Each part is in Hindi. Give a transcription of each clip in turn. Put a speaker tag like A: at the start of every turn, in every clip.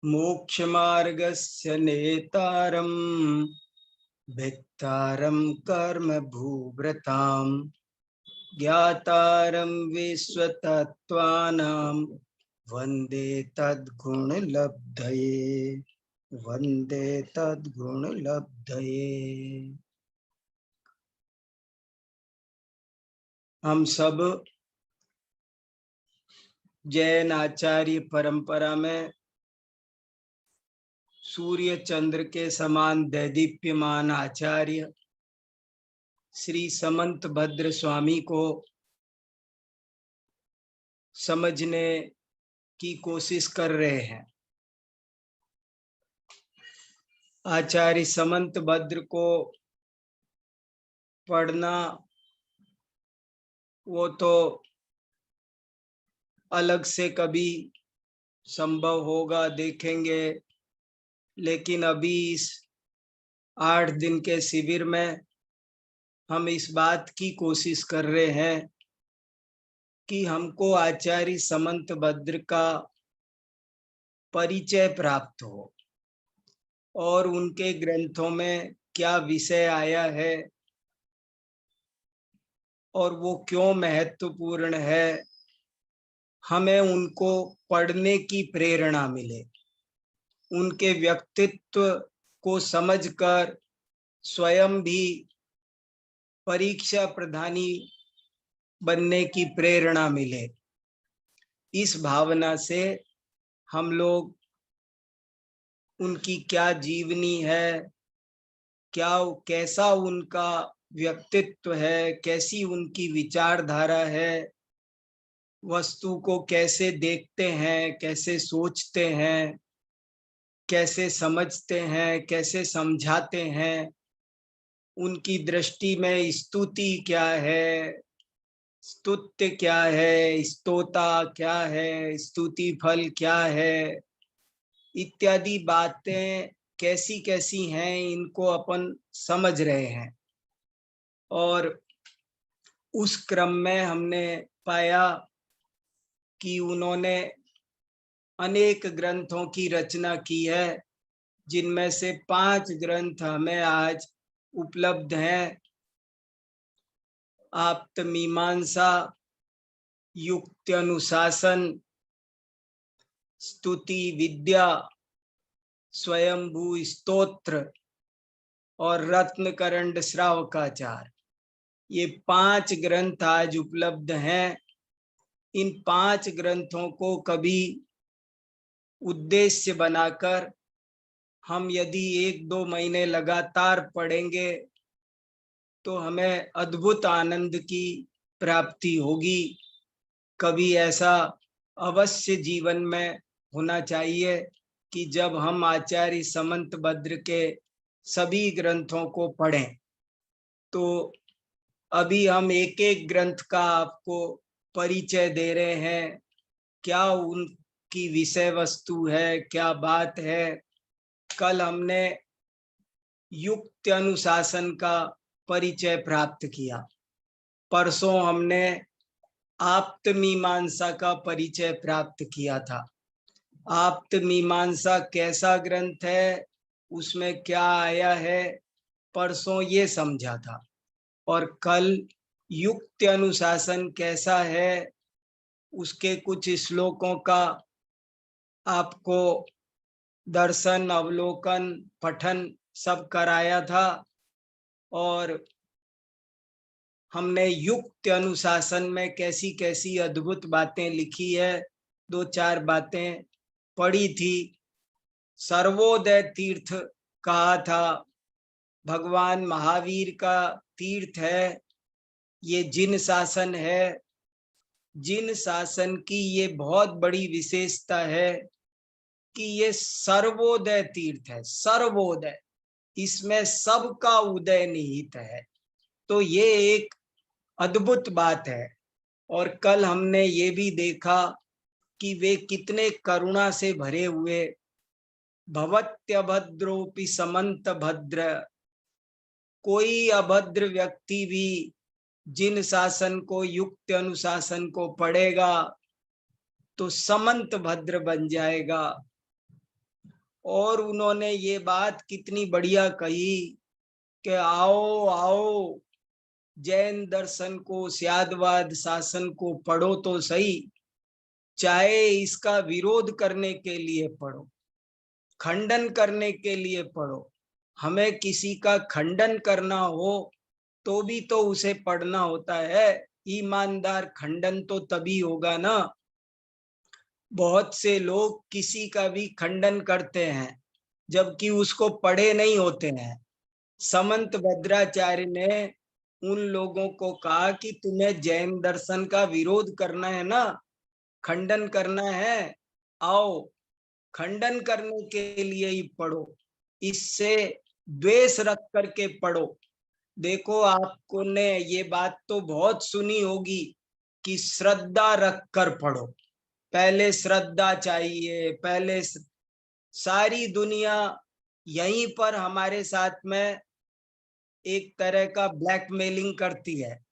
A: मोक्षमार्गस्य नेतारं भित्तारं कर्म भूभृतां ज्ञातारं विश्वतत्त्वानां वन्दे तद्गुणलब्धये वन्दे तद्गुणलब्धये। हम सब जैन आचार्य परंपरा में सूर्य चंद्र के समान दैदीप्यमान आचार्य श्री समंत भद्र स्वामी को समझने की कोशिश कर रहे हैं। आचार्य समंत भद्र को पढ़ना वो तो अलग से कभी संभव होगा, देखेंगे, लेकिन अभी इस 8 दिन के शिविर में हम इस बात की कोशिश कर रहे हैं कि हमको आचार्य समंत भद्र का परिचय प्राप्त हो और उनके ग्रंथों में क्या विषय आया है और वो क्यों महत्वपूर्ण है, हमें उनको पढ़ने की प्रेरणा मिले, उनके व्यक्तित्व को समझकर स्वयं भी परीक्षा प्रधानी बनने की प्रेरणा मिले। इस भावना से हम लोग उनकी क्या जीवनी है, क्या कैसा उनका व्यक्तित्व है, कैसी उनकी विचारधारा है, वस्तु को कैसे देखते हैं, कैसे सोचते हैं, कैसे समझते हैं, कैसे समझाते हैं, उनकी दृष्टि में स्तुति क्या है, स्तुत्य क्या है, स्तोता क्या है, स्तुति फल क्या है, इत्यादि बातें कैसी कैसी हैं, इनको अपन समझ रहे हैं। और उस क्रम में हमने पाया कि उन्होंने अनेक ग्रंथों की रचना की है, जिनमें से 5 ग्रंथ हमें आज उपलब्ध हैं। आप्तमीमांसा, युक्ति अनुशासन, स्तुति विद्या, स्वयंभू स्तोत्र और रत्नकरंड श्रावकाचार, ये 5 ग्रंथ आज उपलब्ध हैं। इन 5 ग्रंथों को कभी उद्देश्य बनाकर हम यदि 1-2 महीने लगातार पढ़ेंगे तो हमें अद्भुत आनंद की प्राप्ति होगी। कभी ऐसा अवश्य जीवन में होना चाहिए कि जब हम आचार्य समंत भद्र के सभी ग्रंथों को पढ़ें, तो अभी हम एक एक ग्रंथ का आपको परिचय दे रहे हैं, क्या उनकी विषय वस्तु है, क्या बात है। कल हमने युक्ति अनुशासन का परिचय प्राप्त किया, परसों हमने आप्तमीमांसा का परिचय प्राप्त किया था। आप्तमीमांसा कैसा ग्रंथ है, उसमें क्या आया है, परसों ये समझा था। और कल युक्ति अनुशासन कैसा है, उसके कुछ श्लोकों का आपको दर्शन, अवलोकन, पठन सब कराया था। और हमने युक्ति अनुशासन में कैसी कैसी अद्भुत बातें लिखी है, 2-4 बातें पढ़ी थी। सर्वोदय तीर्थ कहा था, भगवान महावीर का तीर्थ है। ये जिन शासन है, जिन शासन की ये बहुत बड़ी विशेषता है कि ये सर्वोदय तीर्थ है। सर्वोदय, इसमें सबका उदय निहित है, तो ये एक अद्भुत बात है। और कल हमने ये भी देखा कि वे कितने करुणा से भरे हुए, भवत्यभद्रोपि समंत भद्र, कोई अभद्र व्यक्ति भी जिन शासन को, युक्त अनुशासन को पढ़ेगा तो समंत भद्र बन जाएगा। और उन्होंने ये बात कितनी बढ़िया कही कि आओ आओ, जैन दर्शन को, स्यादवाद शासन को पढ़ो तो सही, चाहे इसका विरोध करने के लिए पढ़ो, खंडन करने के लिए पढ़ो। हमें किसी का खंडन करना हो तो भी तो उसे पढ़ना होता है। ईमानदार खंडन तो तभी होगा ना। बहुत से लोग किसी का भी खंडन करते हैं जबकि उसको पढ़े नहीं होते हैं। समंत भद्राचार्य ने उन लोगों को कहा कि तुम्हें जैन दर्शन का विरोध करना है ना, खंडन करना है, आओ खंडन करने के लिए ही पढ़ो, इससे द्वेष रख करके पढ़ो। देखो, आपको ने ये बात तो बहुत सुनी होगी कि श्रद्धा रख कर पढ़ो। पहले श्रद्धा चाहिए, पहले सारी दुनिया यहीं पर हमारे साथ में एक तरह का ब्लैकमेलिंग करती है।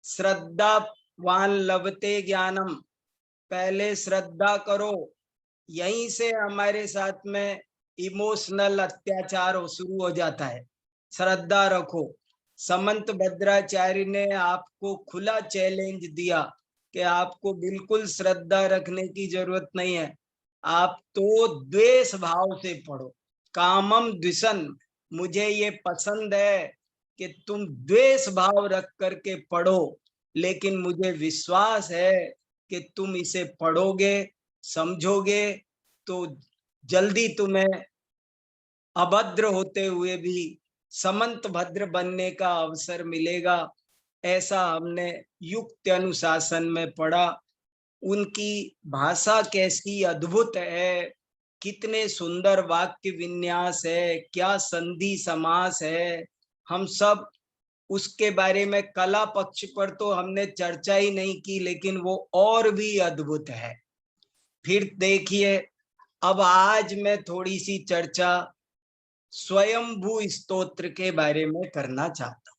A: श्रद्धावान लभते ज्ञानम, पहले श्रद्धा करो, यहीं से हमारे साथ में इमोशनल अत्याचार शुरू हो जाता है। श्रद्धा रखो। समंत भद्राचार्य ने आपको खुला चैलेंज दिया कि आपको बिल्कुल श्रद्धा रखने की जरूरत नहीं है, आप तो द्वेष भाव से पढ़ो। कामम द्विषन, मुझे ये पसंद है कि तुम द्वेष भाव रख करके पढ़ो, लेकिन मुझे विश्वास है कि तुम इसे पढ़ोगे, समझोगे तो जल्दी तुम्हें अभद्र होते हुए भी समंत भद्र बनने का अवसर मिलेगा। ऐसा हमने युक्त अनुशासन में पढ़ा। उनकी भाषा कैसी अद्भुत है, कितने सुंदर वाक्य विन्यास है, क्या संधि समास है। हम सब उसके बारे में कला पक्ष पर तो हमने चर्चा ही नहीं की, लेकिन वो और भी अद्भुत है। फिर देखिए, अब आज मैं थोड़ी सी चर्चा स्वयंभू स्तोत्र के बारे में करना चाहता हूं।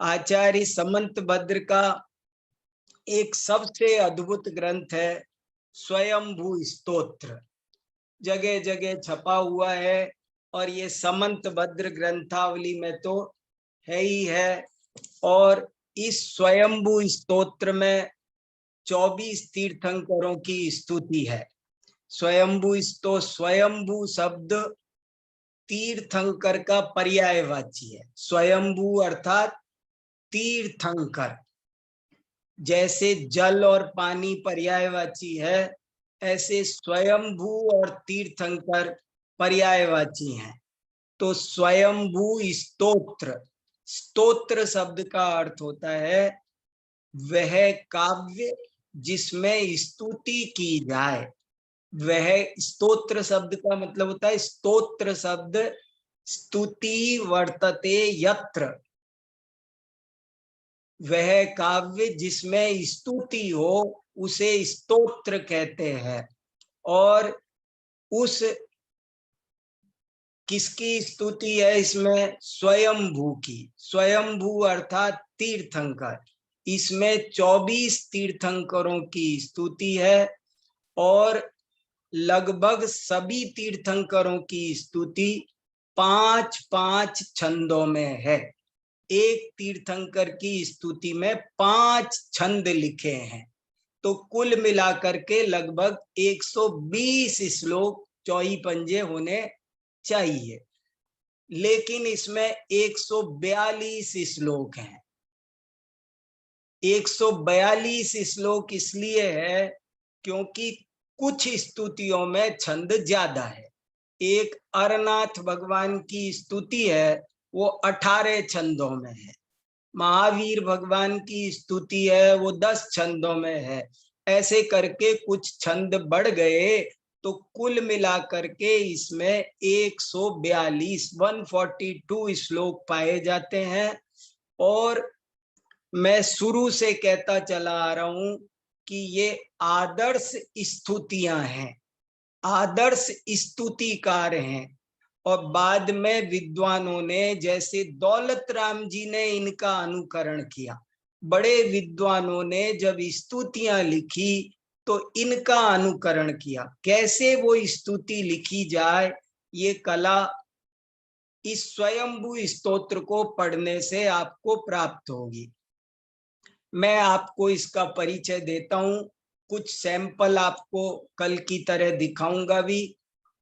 A: आचार्य समंत भद्र का एक सबसे अद्भुत ग्रंथ है स्वयंभू स्तोत्र, जगह जगह छपा हुआ है, और ये समंत भद्र ग्रंथावली में तो है ही है। और इस स्वयंभू स्तोत्र में 24 तीर्थंकरों की स्तुति है। स्वयंभू स्वयंभू शब्द तीर्थंकर का पर्यायवाची है। स्वयंभू अर्थात तीर्थंकर, जैसे जल और पानी पर्यायवाची है, ऐसे स्वयंभू और तीर्थंकर पर्यायवाची हैं। तो स्वयंभू स्तोत्र, स्तोत्र शब्द का अर्थ होता है वह काव्य जिसमें स्तुति की जाए। वह स्तोत्र शब्द का मतलब होता है, स्तोत्र शब्द स्तुति वर्तते यत्र, वह काव्य जिसमें स्तुति हो उसे स्तोत्र कहते हैं। और उस किसकी स्तुति है इसमें? स्वयंभू की। स्वयंभू अर्थात तीर्थंकर, इसमें 24 तीर्थंकरों की स्तुति है। और लगभग सभी तीर्थंकरों की स्तुति 5-5 छंदों में है। एक तीर्थंकर की स्तुति में 5 छंद लिखे हैं, तो कुल मिलाकर के लगभग 120 श्लोक, चौही पंजे होने चाहिए। लेकिन इसमें 142 श्लोक हैं। 142 श्लोक इसलिए है क्योंकि कुछ स्तुतियों में छंद ज्यादा है। एक अरनाथ भगवान की स्तुति है, वो 18 छंदों में है। महावीर भगवान की स्तुति है, वो 10 छंदों में है। ऐसे करके कुछ छंद बढ़ गए, तो कुल मिलाकर के इसमें 142 श्लोक पाए जाते हैं। और मैं शुरू से कहता चला आ रहा हूं कि ये आदर्श स्तुतियां हैं, आदर्श स्तुतिकार हैं। और बाद में विद्वानों ने, जैसे दौलत राम जी ने इनका अनुकरण किया। बड़े विद्वानों ने जब स्तुतियां लिखी तो इनका अनुकरण किया। कैसे वो स्तुति लिखी जाए, ये कला इस स्वयंभू स्तोत्र को पढ़ने से आपको प्राप्त होगी। मैं आपको इसका परिचय देता हूं, कुछ सैंपल आपको कल की तरह दिखाऊंगा भी,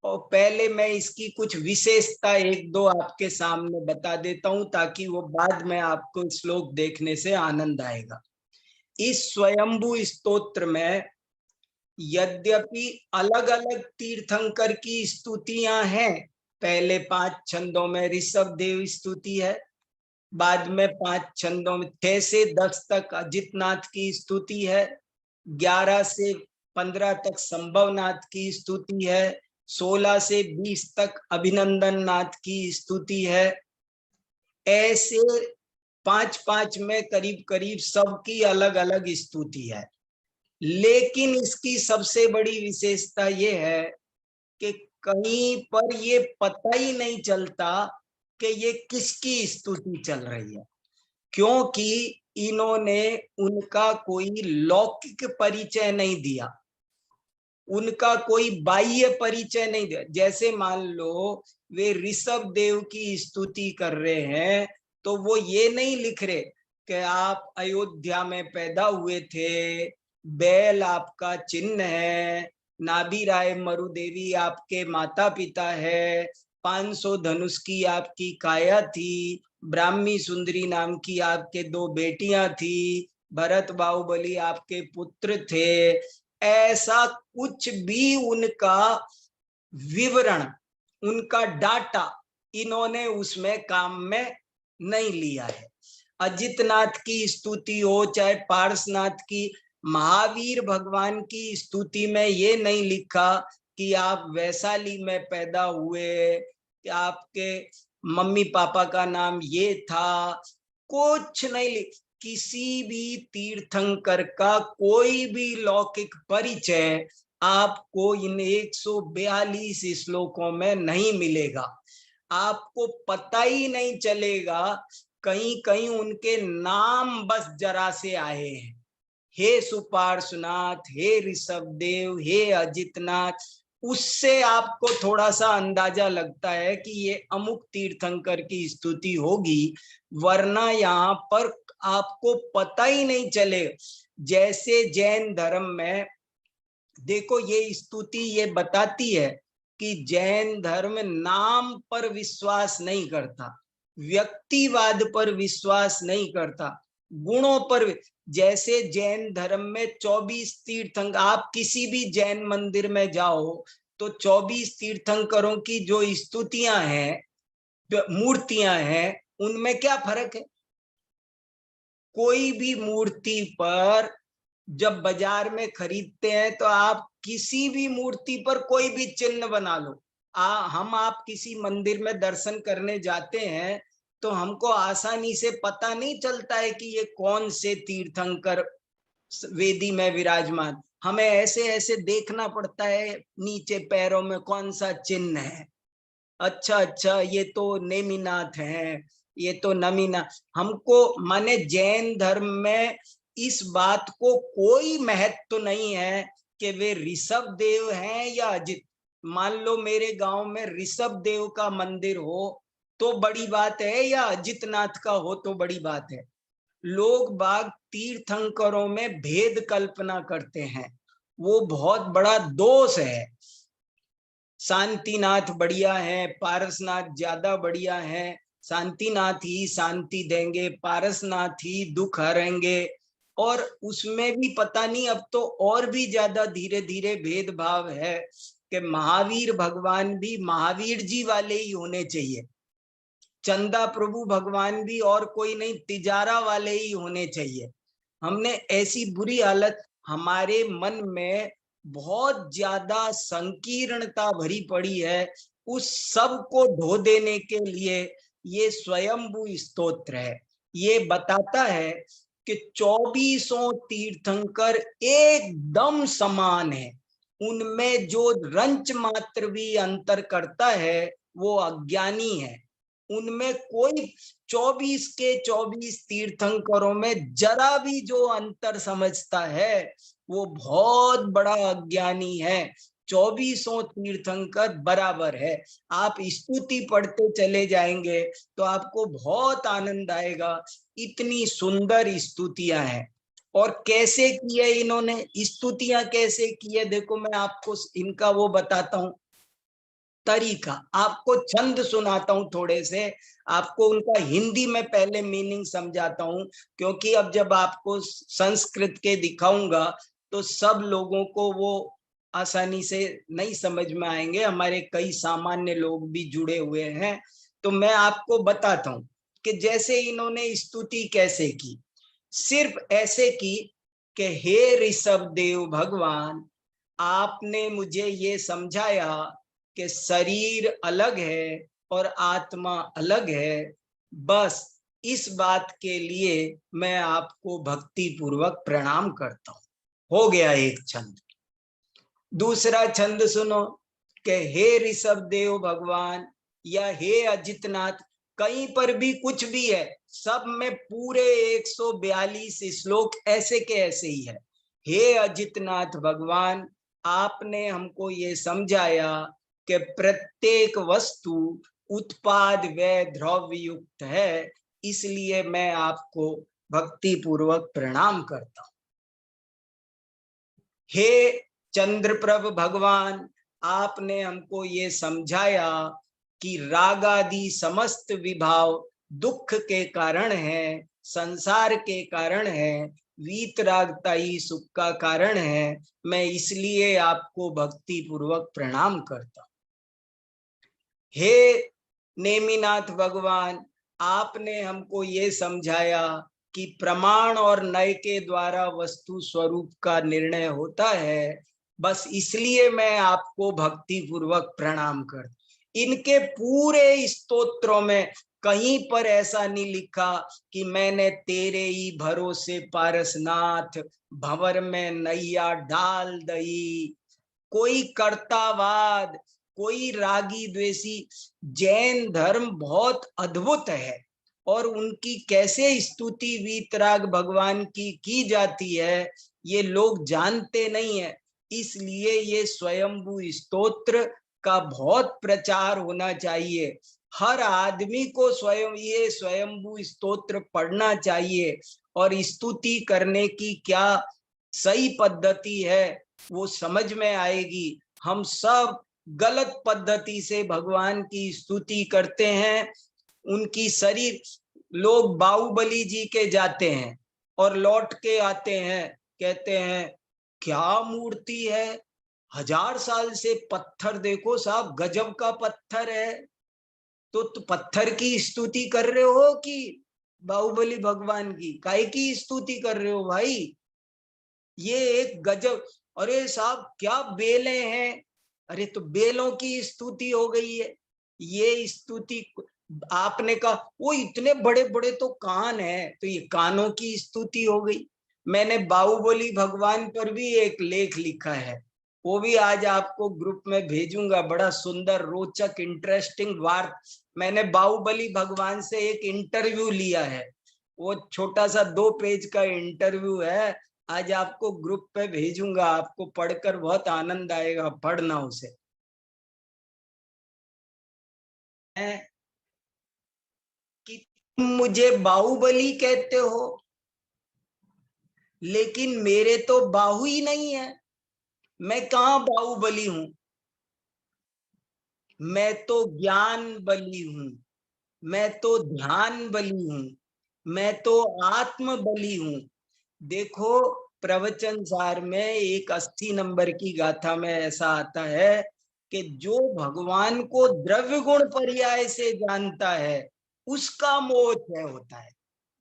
A: और पहले मैं इसकी कुछ विशेषता एक दो आपके सामने बता देता हूं, ताकि वो बाद में आपको श्लोक देखने से आनंद आएगा। इस स्वयंभू स्तोत्र में यद्यपि अलग अलग तीर्थंकर की स्तुतियां हैं, पहले 5 छंदों में ऋषभ देव स्तुति है, बाद में 5 छंदों में 6 से 10 तक अजितनाथ की स्तुति है, 11 से 15 तक संभवनाथ की स्तुति है, 16 से 20 तक अभिनंदन नाथ की स्तुति है। ऐसे 5-5 में करीब करीब सबकी अलग अलग स्तुति है। लेकिन इसकी सबसे बड़ी विशेषता ये है कि कहीं पर ये पता ही नहीं चलता कि ये किसकी स्तुति चल रही है, क्योंकि इन्होंने उनका कोई लौकिक परिचय नहीं दिया, उनका कोई बाह्य परिचय नहीं दिया। जैसे मान लो वे ऋषभ देव की स्तुति कर रहे हैं, तो वो ये नहीं लिख रहे कि आप अयोध्या में पैदा हुए थे, बैल आपका चिन्ह है, नाभि राय मरुदेवी आपके माता पिता है, 500 धनुष की आपकी काया थी, ब्राह्मी सुंदरी नाम की आपके 2 बेटियां थी, भरत बाहुबली आपके पुत्र थे। ऐसा कुछ भी उनका विवरण, उनका डाटा इन्होंने उसमें काम में नहीं लिया है। अजितनाथ की स्तुति हो चाहे पारसनाथ की, महावीर भगवान की स्तुति में ये नहीं लिखा कि आप वैशाली में पैदा हुए, कि आपके मम्मी पापा का नाम ये था, कुछ नहीं लिख। किसी भी तीर्थंकर का कोई भी लौकिक परिचय आपको इन 142 श्लोकों में नहीं मिलेगा। आपको पता ही नहीं चलेगा, कहीं कहीं उनके नाम बस जरा से आए हैं, हे सुपार्श्वनाथ, हे ऋषभदेव, हे अजितनाथ, उससे आपको थोड़ा सा अंदाजा लगता है कि ये अमुक तीर्थंकर की स्तुति होगी, वरना यहाँ पर आपको पता ही नहीं चले। जैसे जैन धर्म में देखो, ये स्तुति ये बताती है कि जैन धर्म नाम पर विश्वास नहीं करता, व्यक्तिवाद पर विश्वास नहीं करता, गुणों पर। जैसे जैन धर्म में 24 तीर्थंकर, आप किसी भी जैन मंदिर में जाओ तो 24 तीर्थंकरों की जो स्तुतियां हैं, मूर्तियां हैं, उनमें क्या फर्क है? कोई भी मूर्ति पर जब बाजार में खरीदते हैं तो आप किसी भी मूर्ति पर कोई भी चिन्ह बना लो, आप किसी मंदिर में दर्शन करने जाते हैं तो हमको आसानी से पता नहीं चलता है कि ये कौन से तीर्थंकर वेदी में विराजमान। हमें ऐसे ऐसे देखना पड़ता है नीचे पैरों में कौन सा चिन्ह है। अच्छा, ये तो नेमिनाथ है, ये तो नमीनाथ। हमको माने जैन धर्म में इस बात को कोई महत्व नहीं है कि वे ऋषभ देव हैं या अजित। मान लो मेरे गांव में ऋषभ देव का मंदिर हो तो बड़ी बात है, या अजितनाथ का हो तो बड़ी बात है। लोग बाग तीर्थंकरों में भेद कल्पना करते हैं, वो बहुत बड़ा दोष है। शांतिनाथ बढ़िया है, पारसनाथ ज्यादा बढ़िया है, शांतिनाथ ही शांति देंगे, पारसनाथ ही दुख हरेंगे। और उसमें भी पता नहीं, अब तो और भी ज्यादा धीरे धीरे भेदभाव है कि महावीर भगवान भी महावीर जी वाले ही होने चाहिए, चंदा प्रभु भगवान भी और कोई नहीं, तिजारा वाले ही होने चाहिए। हमने ऐसी बुरी हालत, हमारे मन में बहुत ज्यादा संकीर्णता भरी पड़ी है, उस सब को ढो देने के लिए ये स्वयंभू स्तोत्र है। ये बताता है कि 24 तीर्थंकर एकदम समान है, उनमें जो रंच मात्र भी अंतर करता है वो अज्ञानी है। उनमें कोई 24 के 24 तीर्थंकरों में जरा भी जो अंतर समझता है वो बहुत बड़ा अज्ञानी है। 24 तीर्थंकर बराबर है। आप स्तुति पढ़ते चले जाएंगे तो आपको बहुत आनंद आएगा। इतनी सुंदर स्तुतियां हैं। और कैसे की है इन्होंने स्तुतियां, कैसे की है देखो, मैं आपको इनका वो बताता हूं तरीका। आपको छंद सुनाता हूं थोड़े से, आपको उनका हिंदी में पहले मीनिंग समझाता हूं, क्योंकि अब जब आपको संस्कृत के दिखाऊंगा तो सब लोगों को वो आसानी से नहीं समझ में आएंगे। हमारे कई सामान्य लोग भी जुड़े हुए हैं, तो मैं आपको बताता हूं कि जैसे इन्होंने स्तुति कैसे की। सिर्फ ऐसे की कि हे ऋषभ देव भगवान, आपने मुझे ये समझाया कि शरीर अलग है और आत्मा अलग है। बस इस बात के लिए मैं आपको भक्ति पूर्वक प्रणाम करता हूं। हो गया एक छंद। दूसरा छंद सुनो कि हे ऋषभ देव भगवान या हे अजितनाथ, कहीं पर भी कुछ भी है, सब में पूरे 142 श्लोक ऐसे के ऐसे ही है। हे अजितनाथ भगवान, आपने हमको ये समझाया कि प्रत्येक वस्तु उत्पाद व द्रव्य युक्त है, इसलिए मैं आपको भक्ति पूर्वक प्रणाम करता हूं। हे चंद्रप्रभ भगवान, आपने हमको ये समझाया कि राग आदि समस्त विभाव दुख के कारण है, संसार के कारण है, वीतरागता ही सुख का कारण है, मैं इसलिए आपको भक्ति पूर्वक प्रणाम करता हूं। हे नेमिनाथ भगवान, आपने हमको ये समझाया कि प्रमाण और नय के द्वारा वस्तु स्वरूप का निर्णय होता है, बस इसलिए मैं आपको भक्ति पूर्वक प्रणाम कर। इनके पूरे स्तोत्रों में कहीं पर ऐसा नहीं लिखा कि मैंने तेरे ही भरोसे पारसनाथ भंवर में नैया डाल दई। कोई कर्तावाद, कोई रागी द्वेषी, जैन धर्म बहुत अद्भुत है और उनकी कैसे स्तुति वीतराग भगवान की जाती है ये लोग जानते नहीं है। इसलिए ये स्वयंभू स्तोत्र का बहुत प्रचार होना चाहिए। हर आदमी को ये स्वयंभू स्तोत्र पढ़ना चाहिए और स्तुति करने की क्या सही पद्धति है वो समझ में आएगी। हम सब गलत पद्धति से भगवान की स्तुति करते हैं। उनकी शरीर, लोग बाहुबली जी के जाते हैं और लौट के आते हैं, कहते हैं क्या मूर्ति है, 1000 साल से पत्थर देखो साहब, गजब का पत्थर है। तो पत्थर की स्तुति कर रहे हो कि बाहुबली भगवान की काय की स्तुति कर रहे हो भाई? ये एक गजब। अरे साहब क्या बेले हैं, अरे तो बेलों की स्तुति हो गई है। ये स्तुति आपने कहा वो इतने बड़े बड़े तो कान है, तो ये कानों की स्तुति हो गई। मैंने बाहुबली भगवान पर भी एक लेख लिखा है, वो भी आज आपको ग्रुप में भेजूंगा। बड़ा सुंदर रोचक इंटरेस्टिंग वार्ता। मैंने बाहुबली भगवान से एक इंटरव्यू लिया है, वो छोटा सा 2 पेज का इंटरव्यू है। आज आपको ग्रुप पे भेजूंगा, आपको पढ़कर बहुत आनंद आएगा, पढ़ना उसे। कि तुम मुझे बाहुबली कहते हो, लेकिन मेरे तो बाहु ही नहीं है, मैं कहाँ बाहुबली हूं? मैं तो ज्ञान बली हूं, मैं तो ध्यान बली हूं, मैं तो आत्म बली हूं। देखो प्रवचन सार में एक 80 नंबर की गाथा में ऐसा आता है कि जो भगवान को द्रव्य गुण पर्याय से जानता है उसका मोह क्षय होता है।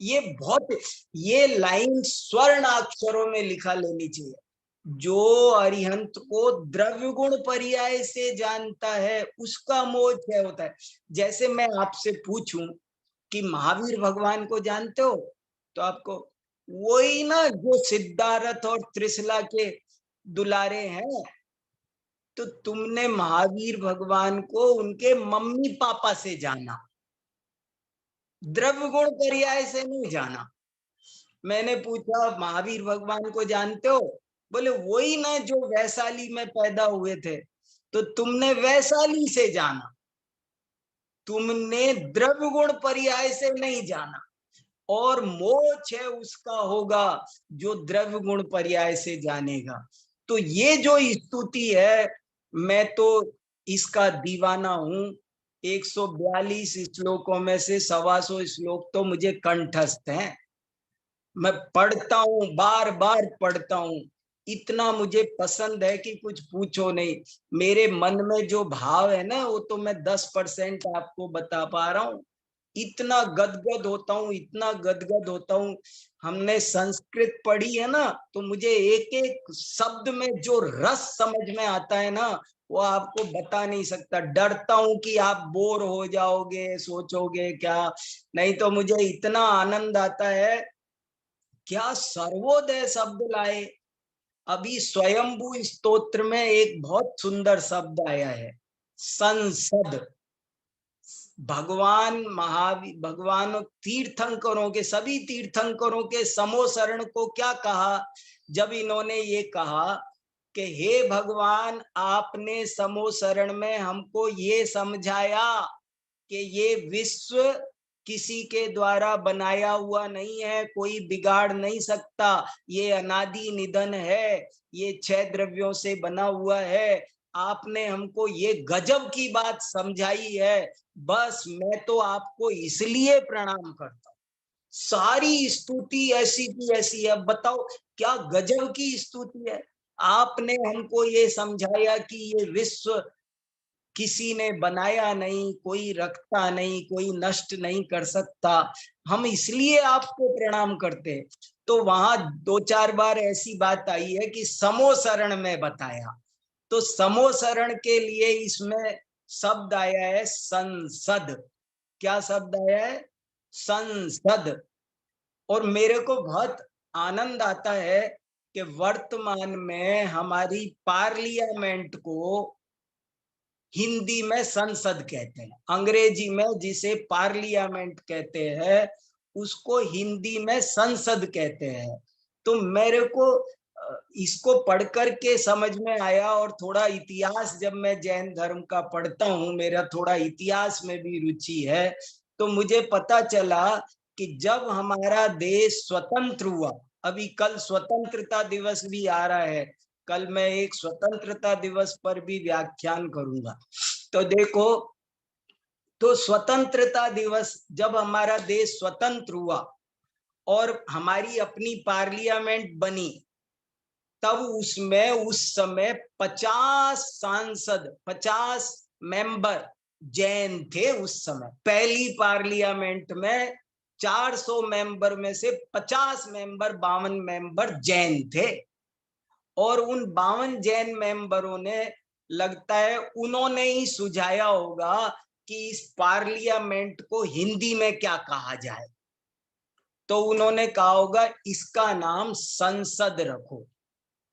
A: ये बहुत, ये लाइन स्वर्ण अक्षरों में लिखा लेनी चाहिए। जो अरिहंत को द्रव्य गुण पर्याय से जानता है उसका मोह क्षय होता है। जैसे मैं आपसे पूछूं कि महावीर भगवान को जानते हो, तो आपको वही ना जो सिद्धार्थ और त्रिशला के दुलारे हैं, तो तुमने महावीर भगवान को उनके मम्मी पापा से जाना, द्रव्य गुण पर्याय से नहीं जाना। मैंने पूछा महावीर भगवान को जानते हो? बोले वही ना जो वैशाली में पैदा हुए थे। तो तुमने वैशाली से जाना, तुमने द्रव्य गुण पर्याय से नहीं जाना। और मोक्ष है उसका होगा जो द्रव्य गुण पर्याय से जानेगा। तो ये जो स्तुति है, मैं तो इसका दीवाना हूं। 142 श्लोकों में से 125 श्लोक तो मुझे कंठस्थ हैं। मैं पढ़ता हूँ, बार बार पढ़ता हूँ। इतना मुझे पसंद है कि कुछ पूछो नहीं। मेरे मन में जो भाव है ना, वो तो मैं 10% आपको बता पा रहा हूँ। इतना गदगद होता हूँ, इतना गदगद होता हूँ। हमने संस्कृत पढ़ी है ना, तो मुझे एक एक शब्द में जो रस समझ में आता है ना, वो आपको बता नहीं सकता। डरता हूं कि आप बोर हो जाओगे, सोचोगे क्या। नहीं तो मुझे इतना आनंद आता है। क्या सर्वोदय शब्द लाए। अभी स्वयंभू स्तोत्र में एक बहुत सुंदर शब्द आया है, संसद। भगवान महावीर, भगवान तीर्थंकरों के, सभी तीर्थंकरों के समोसरण को क्या कहा जब इन्होंने ये कहा कि हे भगवान, आपने समोसरण में हमको ये समझाया कि ये विश्व किसी के द्वारा बनाया हुआ नहीं है, कोई बिगाड़ नहीं सकता, ये अनादि निधन है, ये 6 द्रव्यों से बना हुआ है। आपने हमको ये गजब की बात समझाई है। बस मैं तो आपको इसलिए प्रणाम करता हूँ। सारी स्तुति ऐसी की ऐसी है। बताओ क्या गजब की स्तुति है। आपने हमको ये समझाया कि ये विश्व किसी ने बनाया नहीं, कोई रखता नहीं, कोई नष्ट नहीं कर सकता। हम इसलिए आपको प्रणाम करते हैं। तो वहां 2-4 बार ऐसी बात आई है कि समोसरण में बताया। तो समोसरण के लिए इसमें शब्द आया है संसद। क्या शब्द आया है? संसद। और मेरे को बहुत आनंद आता है कि वर्तमान में हमारी पार्लियामेंट को हिंदी में संसद कहते हैं, अंग्रेजी में जिसे पार्लियामेंट कहते हैं उसको हिंदी में संसद कहते हैं। तो मेरे को इसको पढ़कर के समझ में आया। और थोड़ा इतिहास जब मैं जैन धर्म का पढ़ता हूँ, मेरा थोड़ा इतिहास में भी रुचि है, तो मुझे पता चला कि जब हमारा देश स्वतंत्र हुआ, अभी कल स्वतंत्रता दिवस भी आ रहा है, कल मैं एक स्वतंत्रता दिवस पर भी व्याख्यान करूंगा। तो देखो, तो स्वतंत्रता दिवस जब हमारा देश स्वतंत्र हुआ और हमारी अपनी पार्लियामेंट बनी, तब उसमें उस समय 50 सांसद, 50 मेंबर जैन थे। उस समय पहली पार्लियामेंट में 400 मेंबर में से 50 मेंबर, 52 मेंबर जैन थे। और उन 52 जैन मेंबरों ने, लगता है उन्होंने ही सुझाया होगा कि इस पार्लियामेंट को हिंदी में क्या कहा जाए। तो उन्होंने कहा होगा इसका नाम संसद रखो।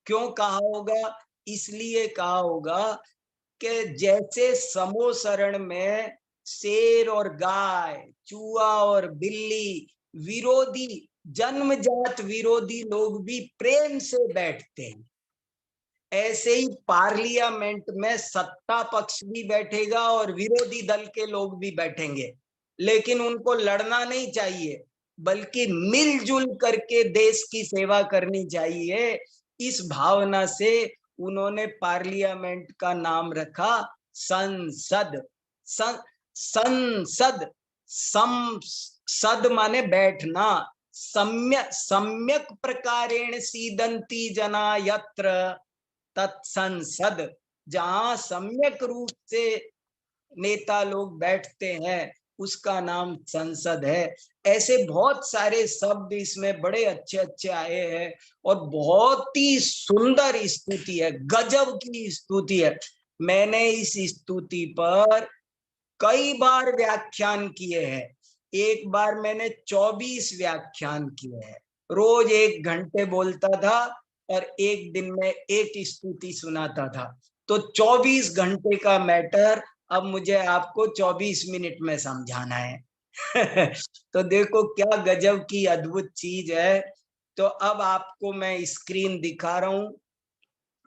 A: क्यों कहा होगा? इसलिए कहा होगा कि जैसे समोसरण में शेर और गाय, चूहा और बिल्ली, विरोधी, जन्मजात विरोधी लोग भी प्रेम से बैठते हैं, ऐसे ही पार्लियामेंट में सत्ता पक्ष भी बैठेगा और विरोधी दल के लोग भी बैठेंगे। लेकिन उनको लड़ना नहीं चाहिए, बल्कि मिलजुल करके देश की सेवा करनी चाहिए। इस भावना से उन्होंने पार्लियामेंट का नाम रखा संसद। संसद, सम सद माने बैठना। सम्यक प्रकारेण सीदंती जना यत्र तत्संसद। जहां सम्यक रूप से नेता लोग बैठते हैं उसका नाम संसद है। ऐसे बहुत सारे शब्द इसमें बड़े अच्छे अच्छे आए हैं और बहुत ही सुंदर स्तुति है, गजब की स्तुति है। मैंने इस स्तुति पर कई बार व्याख्यान किए हैं। एक बार मैंने 24 व्याख्यान किए हैं। रोज 1 घंटे बोलता था और एक दिन में एक स्तुति सुनाता था। तो 24 घंटे का मैटर अब मुझे आपको 24 मिनट में समझाना है। तो देखो क्या गजब की अद्भुत चीज है। तो अब आपको मैं स्क्रीन दिखा रहा हूं।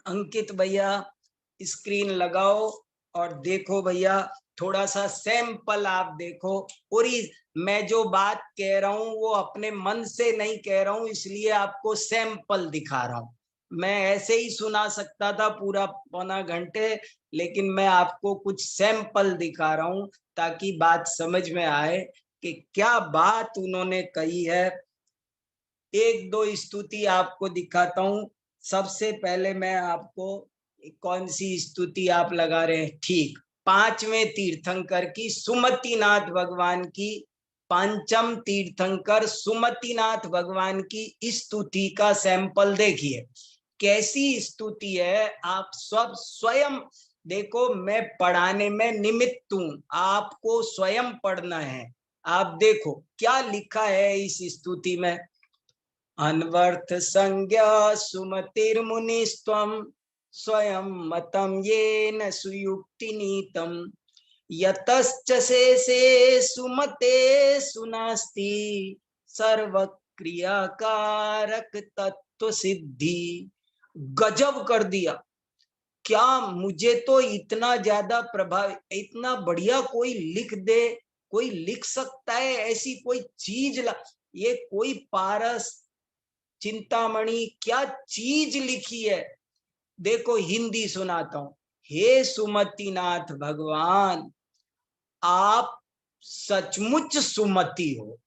A: अंकित भैया स्क्रीन लगाओ और देखो भैया, थोड़ा सा सैंपल आप देखो। और मैं जो बात कह रहा हूं वो अपने मन से नहीं कह रहा हूं, इसलिए आपको सैंपल दिखा रहा हूं। मैं ऐसे ही सुना सकता था पूरा पौना घंटे, लेकिन मैं आपको कुछ सैंपल दिखा रहा हूं ताकि बात समझ में आए कि क्या बात उन्होंने कही है। एक दो स्तुति आपको दिखाता हूं। सबसे पहले मैं आपको, कौन सी स्तुति आप लगा रहे हैं? ठीक, पांचवें तीर्थंकर की, सुमतिनाथ भगवान की, पंचम तीर्थंकर सुमतिनाथ भगवान की स्तुति का सैंपल देखिए कैसी स्तुति है। आप सब स्वयं देखो, मैं पढ़ाने में निमित्त हूं, आपको स्वयं पढ़ना है। आप देखो क्या लिखा है इस स्तुति में। अन्वर्थ संज्ञा सुमतिर्मुनिस्त्वं स्वयं मतम येन सुयुक्ति नीतम यतश्च शेषे सुमते सुनास्ति सर्वक्रियाकारक तत्व सिद्धि। गजब कर दिया। क्या मुझे तो इतना ज्यादा प्रभाव, इतना बढ़िया कोई लिख दे, कोई लिख सकता है ऐसी कोई चीज ये कोई पारस चिंतामणि क्या चीज लिखी है। देखो हिंदी सुनाता हूं। हे सुमतिनाथ भगवान, आप सचमुच सुमति हो।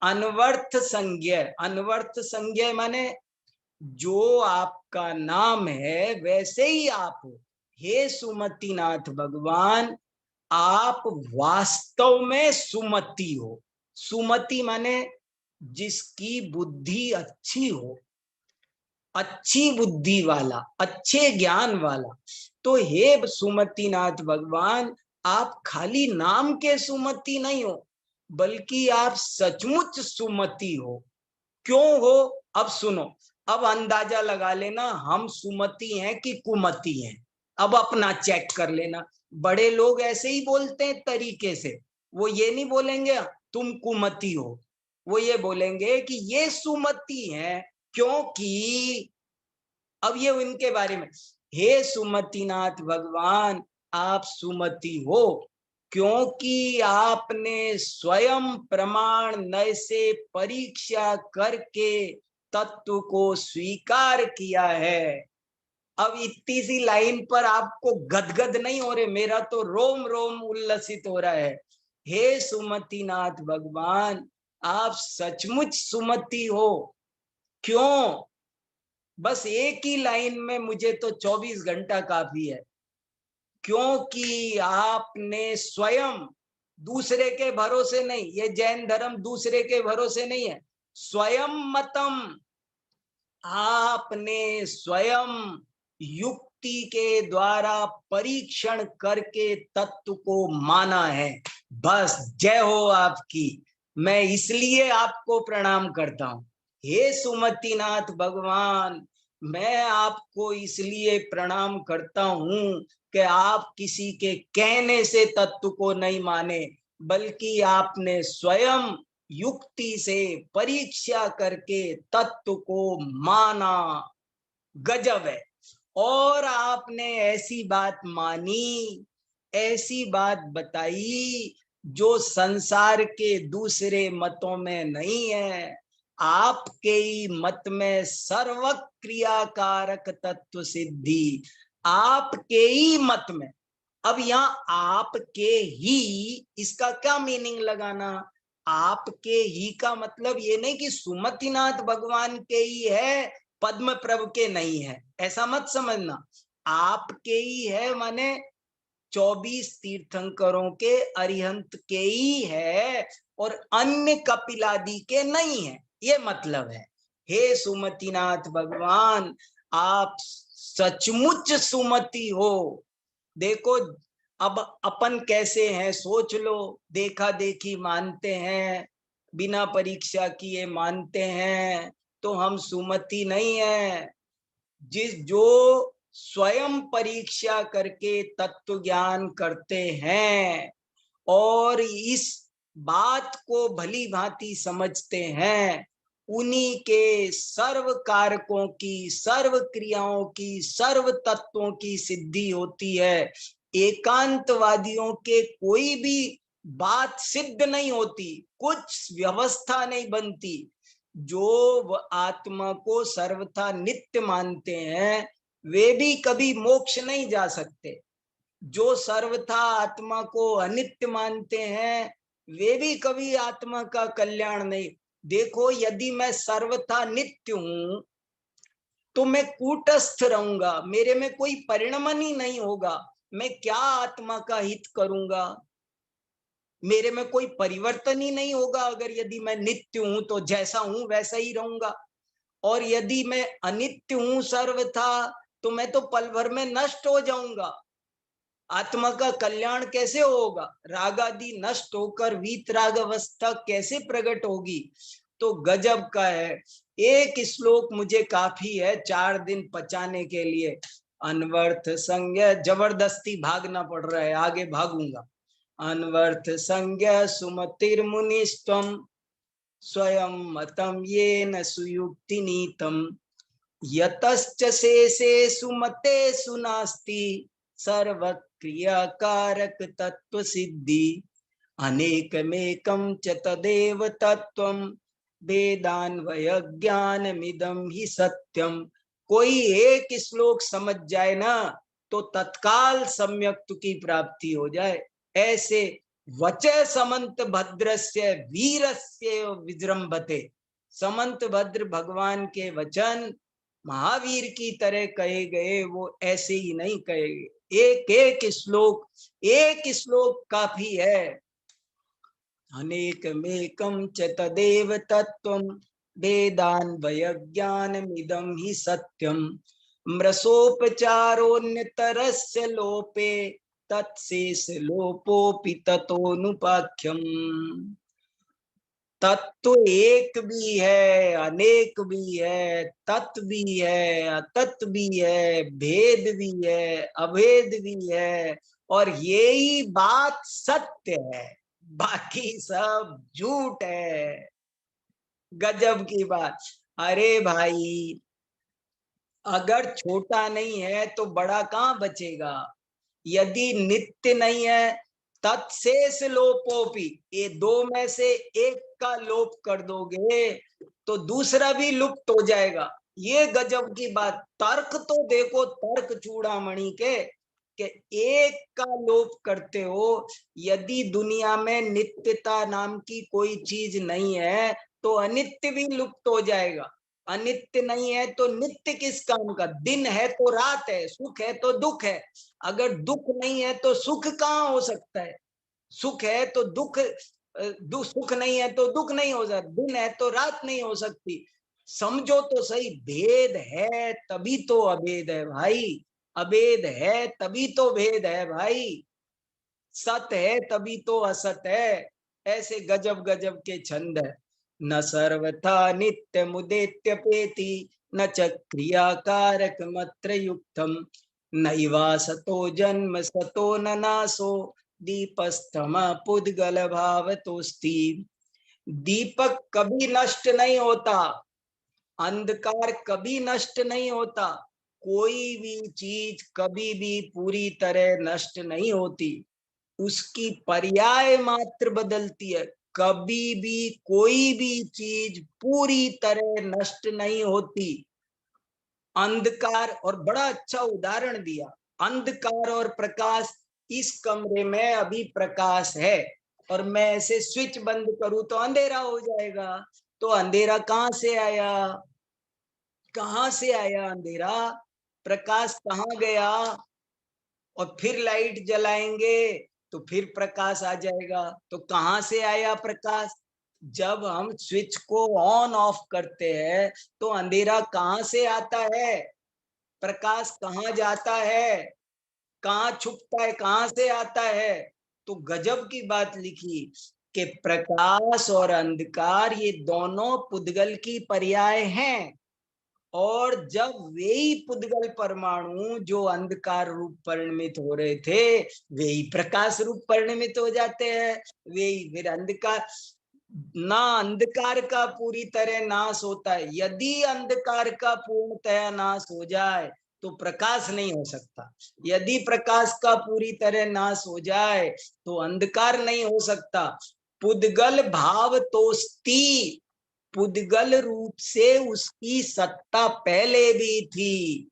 A: अनवर्थ संज्ञ, अनवर्थ संज्ञ माने जो आपका नाम है वैसे ही आप हो। हे सुमतिनाथ भगवान, आप वास्तव में सुमति हो। सुमति माने जिसकी बुद्धि अच्छी हो, अच्छी बुद्धि वाला, अच्छे ज्ञान वाला। तो हे सुमतिनाथ भगवान, आप खाली नाम के सुमति नहीं हो, बल्कि आप सचमुच सुमति हो। क्यों हो? अब सुनो, अब अंदाजा लगा लेना हम सुमति हैं कि कुमति हैं। अब अपना चेक कर लेना। बड़े लोग ऐसे ही बोलते हैं तरीके से, वो ये नहीं बोलेंगे तुम कुमति हो, वो ये बोलेंगे कि ये सुमति हैं क्योंकि, अब ये उनके बारे में। हे सुमतिनाथ भगवान, आप सुमति हो क्योंकि आपने स्वयं प्रमाण नय से परीक्षा करके तत्व को स्वीकार किया है। अब इतनी सी लाइन पर आपको गदगद नहीं हो रहे? मेरा तो रोम रोम उल्लसित हो रहा है। हे सुमतिनाथ भगवान, आप सचमुच सुमति हो। क्यों? बस एक ही लाइन में मुझे तो 24 घंटा काफी है। क्योंकि आपने स्वयं, दूसरे के भरोसे नहीं, ये जैन धर्म दूसरे के भरोसे नहीं है, स्वयं मतम, आपने स्वयं युक्ति के द्वारा परीक्षण करके तत्व को माना है। बस जय हो आपकी। मैं इसलिए आपको प्रणाम करता हूं। हे सुमतिनाथ भगवान, मैं आपको इसलिए प्रणाम करता हूं कि आप किसी के कहने से तत्व को नहीं माने, बल्कि आपने स्वयं युक्ति से परीक्षा करके तत्व को माना। गजब है। और आपने ऐसी बात मानी, ऐसी बात बताई जो संसार के दूसरे मतों में नहीं है। आपके ही मत में सर्व क्रियाकारक तत्व सिद्धि, आपके ही मत में। अब यहाँ आपके ही, इसका क्या मीनिंग लगाना? आपके ही का मतलब ये नहीं कि सुमतिनाथ भगवान के ही है, पद्म प्रभ के नहीं है, ऐसा मत समझना। आपके ही है माने 24 तीर्थंकरों के अरिहंत के ही है और अन्य कपिलादि के नहीं है, ये मतलब है। हे सुमतिनाथ भगवान, आप सचमुच सुमति हो। देखो अब अपन कैसे हैं सोच लो। देखा देखी मानते हैं, बिना परीक्षा किए मानते हैं, तो हम सुमति नहीं है। जिस जो स्वयं परीक्षा करके तत्व ज्ञान करते हैं और इस बात को भली भांति समझते हैं, उन्हीं के सर्व कारकों की, सर्व क्रियाओं की, सर्व तत्वों की सिद्धि होती है। एकांतवादियों के कोई भी बात सिद्ध नहीं होती, कुछ व्यवस्था नहीं बनती। जो आत्मा को सर्वथा नित्य मानते हैं वे भी कभी मोक्ष नहीं जा सकते। जो सर्वथा आत्मा को अनित्य मानते हैं वे भी कभी आत्मा का कल्याण नहीं। देखो, यदि मैं सर्वथा नित्य हूं तो मैं कूटस्थ रहूंगा, मेरे में कोई परिणमन ही नहीं होगा। मैं क्या आत्मा का हित करूंगा? मेरे में कोई परिवर्तन ही नहीं होगा। अगर यदि मैं नित्य हूं तो जैसा हूं वैसा ही रहूंगा, और यदि मैं अनित्य हूं सर्वथा तो मैं तो पल भर में नष्ट हो जाऊंगा। आत्मा का कल्याण कैसे होगा? राग आदि नष्ट होकर वीतराग अवस्था कैसे प्रकट होगी? तो गजब का है। एक श्लोक मुझे काफी है 4 दिन पचाने के लिए। अनवर्थ संज्ञा, जबरदस्ती भागना पड़ रहा है, आगे भागूंगा। अनवर्थ संज्ञा सुमतिर्मुनिस्त्वं स्वयं मतम येन सुयुक्ति नीतम यतश्च शेषेषु मतेषु नास्ति सर्वक्रियाकारक तत्व सिद्धि अनेकमेकं च तदेव तत्वं वेदान्वय ज्ञानमिदं हि सत्यम। कोई एक श्लोक समझ जाए ना तो तत्काल सम्यक्तु की प्राप्ति हो जाए। ऐसे वचे समंत भद्रस्य वीरस्य विजृंभते। समंत भद्र भगवान के वचन महावीर की तरह कहे गए, वो ऐसे ही नहीं कहे गए। एक श्लोक काफी है। अनेकमेकं च तदेव तत्त्वं वेदान्वय ज्ञानमिदं हि सत्यम मृषोपचारोन्यतरस्य लोपे तत्शेष लोपोपि ततोनुपाख्यम। तत्व एक भी है, अनेक भी है, तत्व भी है, अतत्व भी है, भेद भी है, अभेद भी है, और यही बात सत्य है, बाकी सब झूठ है। गजब की बात। अरे भाई, अगर छोटा नहीं है तो बड़ा कहाँ बचेगा? यदि नित्य नहीं है तत्शेष लोपोपि, ये दो में से एक का लोप कर दोगे तो दूसरा भी लुप्त हो जाएगा। ये गजब की बात। तर्क तो देखो, तर्क चूड़ामणि के कि एक का लोप करते हो। यदि दुनिया में नित्यता नाम की कोई चीज नहीं है तो अनित्य भी लुप्त हो जाएगा। अनित्य नहीं है तो नित्य किस काम का? दिन है तो रात है, सुख है तो दुख है। अगर दुख नहीं है तो सुख कहाँ हो सकता है? सुख है तो दुख, सुख नहीं है तो दुख नहीं हो सकता, दिन है तो रात नहीं हो सकती। समझो तो सही, भेद है तभी तो अभेद है भाई, अभेद है तभी तो भेद है भाई, सत है तभी तो असत है। ऐसे गजब गजब के छंद है। न सर्वथा नित्य मुदेत्यपेति न च क्रियाकारक मत्र युक्तम नैवा सतो जन्म सतो न नासो दीपस्थम पुद्गल भावतोस्ति। दीपक कभी नष्ट नहीं होता, अंधकार कभी नष्ट नहीं होता, कोई भी चीज कभी भी पूरी तरह नष्ट नहीं होती, उसकी पर्याय मात्र बदलती है। कभी भी कोई भी चीज पूरी तरह नष्ट नहीं होती। अंधकार, और बड़ा अच्छा उदाहरण दिया, अंधकार और प्रकाश। इस कमरे में अभी प्रकाश है और मैं ऐसे स्विच बंद करूं तो अंधेरा हो जाएगा। तो अंधेरा कहां से आया? कहां से आया अंधेरा? प्रकाश कहां गया? और फिर लाइट जलाएंगे तो फिर प्रकाश आ जाएगा। तो कहां से आया प्रकाश? जब हम स्विच को ऑन ऑफ करते हैं तो अंधेरा कहां से आता है? प्रकाश कहां जाता है? कहां छुपता है? कहां से आता है? तो गजब की बात लिखी कि प्रकाश और अंधकार ये दोनों पुद्गल की पर्याय हैं। और जब वे ही पुद्गल परमाणु जो अंधकार रूप परिणमित हो रहे थे, वे ही प्रकाश रूप परिणमित हो जाते हैं। वे ही फिर अंधकार, ना अंधकार का पूरी तरह नाश होता है। यदि अंधकार का पूर्णतः नाश हो जाए तो प्रकाश नहीं हो सकता। यदि प्रकाश का पूरी तरह नाश हो जाए तो अंधकार नहीं हो सकता। पुद्गल भाव तोस्ती, पुद्गल रूप से उसकी सत्ता पहले भी थी।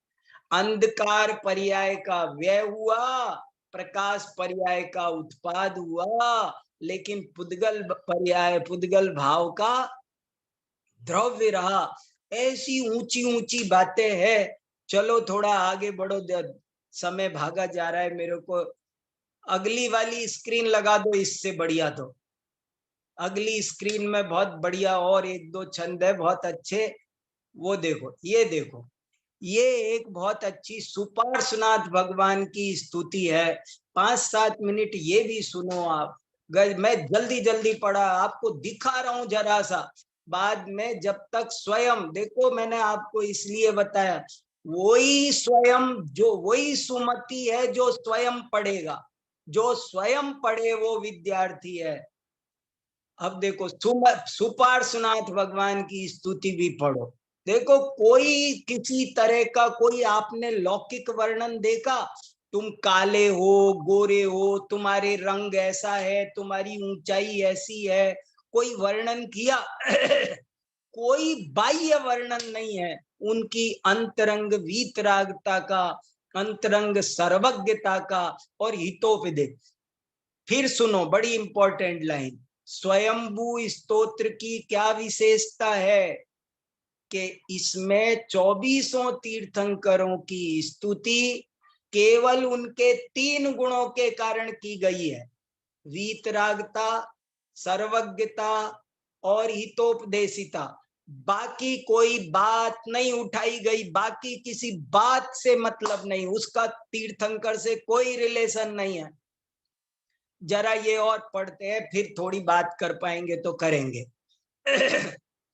A: अंधकार पर्याय का व्यय हुआ, प्रकाश पर्याय का उत्पाद हुआ, लेकिन पुद्गल पर्याय, पुद्गल भाव का द्रव्य रहा। ऐसी ऊंची ऊंची बातें हैं। चलो थोड़ा आगे बढ़ो, समय भागा जा रहा है मेरे को। अगली वाली स्क्रीन लगा दो, इससे बढ़िया। तो अगली स्क्रीन में बहुत बढ़िया और एक दो छंद है बहुत अच्छे, वो देखो। ये देखो, ये एक बहुत अच्छी सुपार्श्वनाथ भगवान की स्तुति है। 5-7 मिनट ये भी सुनो आप। मैं जल्दी जल्दी पढ़ा, आपको दिखा रहा हूं जरा सा। बाद में जब तक स्वयं देखो, मैंने आपको इसलिए बताया, वही स्वयं, जो वही सुमति है जो स्वयं पढ़ेगा। जो स्वयं पढ़े वो विद्यार्थी है। अब देखो, सुपार्श्वनाथ भगवान की स्तुति भी पढ़ो। देखो, कोई किसी तरह का कोई आपने लौकिक वर्णन देखा? तुम काले हो, गोरे हो, तुम्हारे रंग ऐसा है, तुम्हारी ऊंचाई ऐसी है, कोई वर्णन किया? कोई बाह्य वर्णन नहीं है। उनकी अंतरंग वीतरागता का, अंतरंग सर्वज्ञता का और हितोपदेश। फिर सुनो, बड़ी इंपॉर्टेंट लाइन। स्वयंभू स्तोत्र की क्या विशेषता है कि इसमें 24 तीर्थंकरों की स्तुति केवल उनके 3 गुणों के कारण की गई है, वीतरागता, सर्वज्ञता और हितोपदेशिता। बाकी कोई बात नहीं उठाई गई, बाकी किसी बात से मतलब नहीं, उसका तीर्थंकर से कोई रिलेशन नहीं है। जरा ये और पढ़ते हैं, फिर थोड़ी बात कर पाएंगे तो करेंगे।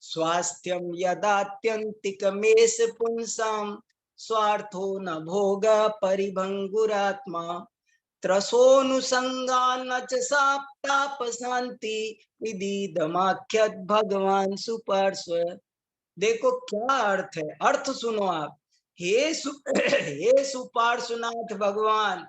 A: स्वास्थ्यम यदात्यंतिकमेष पुंसाम स्वार्थो न भोग परिभंगुरात्मा त्रसोनुसंगान च साप्ताप शांति विदिदमाख्यत भगवान सुपार्श्व। देखो क्या अर्थ है, अर्थ सुनो आप। हे सुपार्श्वनाथ भगवान,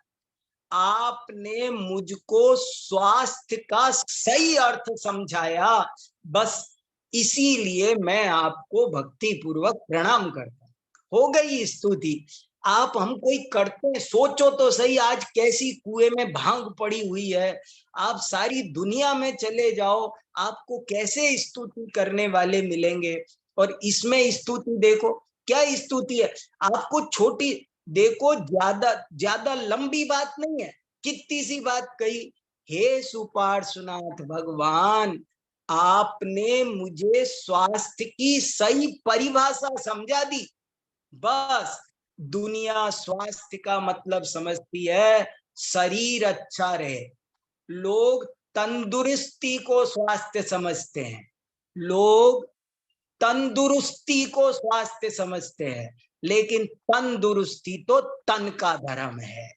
A: आपने मुझको स्वास्थ्य का सही अर्थ समझाया, बस इसीलिए मैं आपको भक्ति पूर्वक प्रणाम करता हूं। हो गई स्तुति। आप हम कोई करते हैं, सोचो तो सही, आज कैसी कुएं में भांग पड़ी हुई है। आप सारी दुनिया में चले जाओ, आपको कैसे स्तुति करने वाले मिलेंगे। और इसमें स्तुति देखो, क्या स्तुति है। आपको छोटी, देखो, ज्यादा ज्यादा लंबी बात नहीं है, कितनी सी बात कही। हे सुपार्श्वनाथ भगवान, आपने मुझे स्वास्थ्य की सही परिभाषा समझा दी। बस दुनिया स्वास्थ्य का मतलब समझती है शरीर अच्छा रहे। लोग तंदुरुस्ती को स्वास्थ्य समझते हैं, लोग तंदुरुस्ती को स्वास्थ्य समझते हैं, लेकिन तंदुरुस्ती तो तन का धर्म है,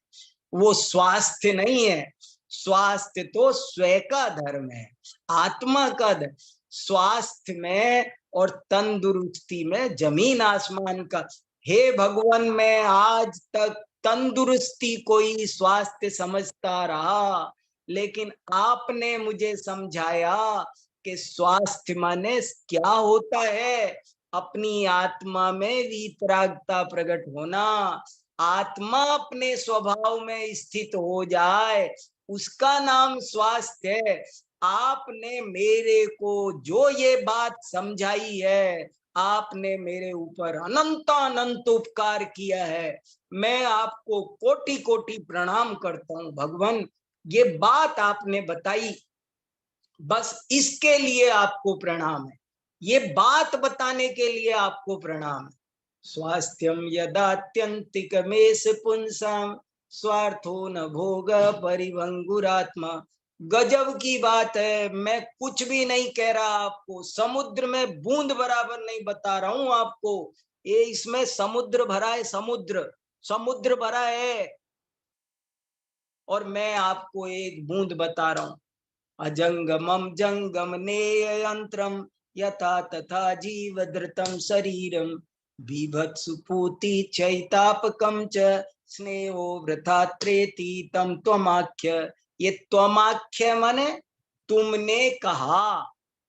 A: वो स्वास्थ्य नहीं है। स्वास्थ्य तो स्वयं का धर्म है, आत्मा का धर्म। स्वास्थ्य में और तंदुरुस्ती में जमीन आसमान का। हे भगवान, मैं आज तक तंदुरुस्ती को ही स्वास्थ्य समझता रहा, लेकिन आपने मुझे समझाया कि स्वास्थ्य माने क्या होता है। अपनी आत्मा में वीतरागता प्रकट होना, आत्मा अपने स्वभाव में स्थित हो जाए, उसका नाम स्वास्थ्य है। आपने मेरे को जो ये बात समझाई है, आपने मेरे ऊपर अनंत अनंत उपकार किया है। मैं आपको कोटि कोटि प्रणाम करता हूँ भगवान। ये बात आपने बताई, बस इसके लिए आपको प्रणाम है। ये बात बताने के लिए आपको प्रणाम है। स्वास्थ्यम यदात्यंतिकमेष पुंसाम स्वार्थो न भोग परिभंगुरात्मा। गजब की बात है। मैं कुछ भी नहीं कह रहा आपको, समुद्र में बूंद बराबर नहीं बता रहा हूं आपको। ये इसमें समुद्र भरा है, समुद्र समुद्र भरा है। और मैं आपको एक बूंद बता रहा हूं, अजंगमम जंगम नेयंत्रम यथा तथा जीव धृतम शरीरम बीभत्सुपूति चैतापकम च स्नेहो वृथा त्रेति तम त्वमाख्य। ये त्वमाख्य माने तुमने कहा,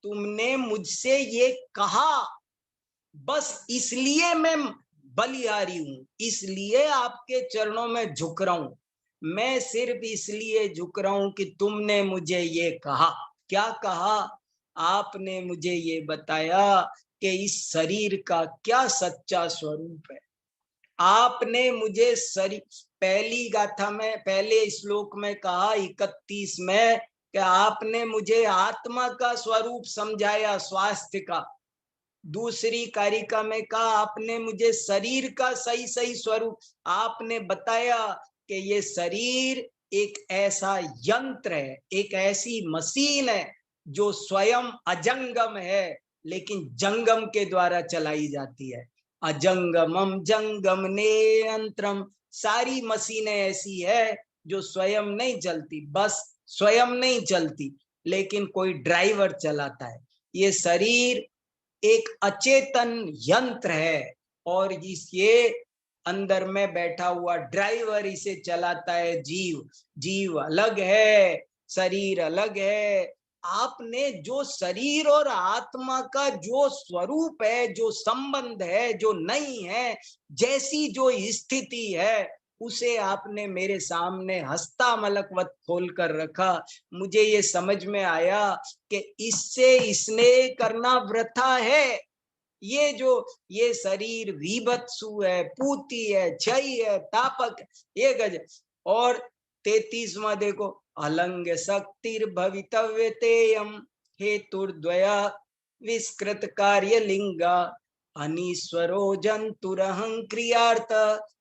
A: तुमने मुझसे ये कहा, बस इसलिए मैं बलिहारी हूं, इसलिए आपके चरणों में झुक रहा हूं। मैं सिर्फ इसलिए झुक रहा हूं कि तुमने मुझे ये कहा। क्या कहा? आपने मुझे ये बताया कि इस शरीर का क्या सच्चा स्वरूप है। आपने मुझे शरीर, पहली गाथा में, पहले श्लोक में कहा 31 में कि आपने मुझे आत्मा का स्वरूप समझाया, स्वास्थ्य का। दूसरी कारिका में कहा आपने मुझे शरीर का सही सही स्वरूप आपने बताया कि ये शरीर एक ऐसा यंत्र है, एक ऐसी मशीन है जो स्वयं अजंगम है लेकिन जंगम के द्वारा चलाई जाती है। अजंगमम जंगम नेयंत्रम, सारी मशीनें ऐसी है जो स्वयं नहीं चलती, बस स्वयं नहीं चलती लेकिन कोई ड्राइवर चलाता है। ये शरीर एक अचेतन यंत्र है और ये अंदर में बैठा हुआ ड्राइवर इसे चलाता है जीव। जीव अलग है, शरीर अलग है। आपने जो शरीर और आत्मा का जो स्वरूप है, जो संबंध है, जो नहीं है, जैसी जो स्थिति है, उसे आपने मेरे सामने हस्ता मलकवत खोल कर रखा। मुझे ये समझ में आया कि इससे स्नेह करना वृथा है। ये शरीर विभत्सु है, पूती है, क्षय है, तापक है, ये गज। और 33वां देखो, अलंग शक्तिर भवितव्य तेयम हेतुर्द्वया विस्कृत कार्य लिंगा अनीश्वरो जंतुरहं क्रियार्थ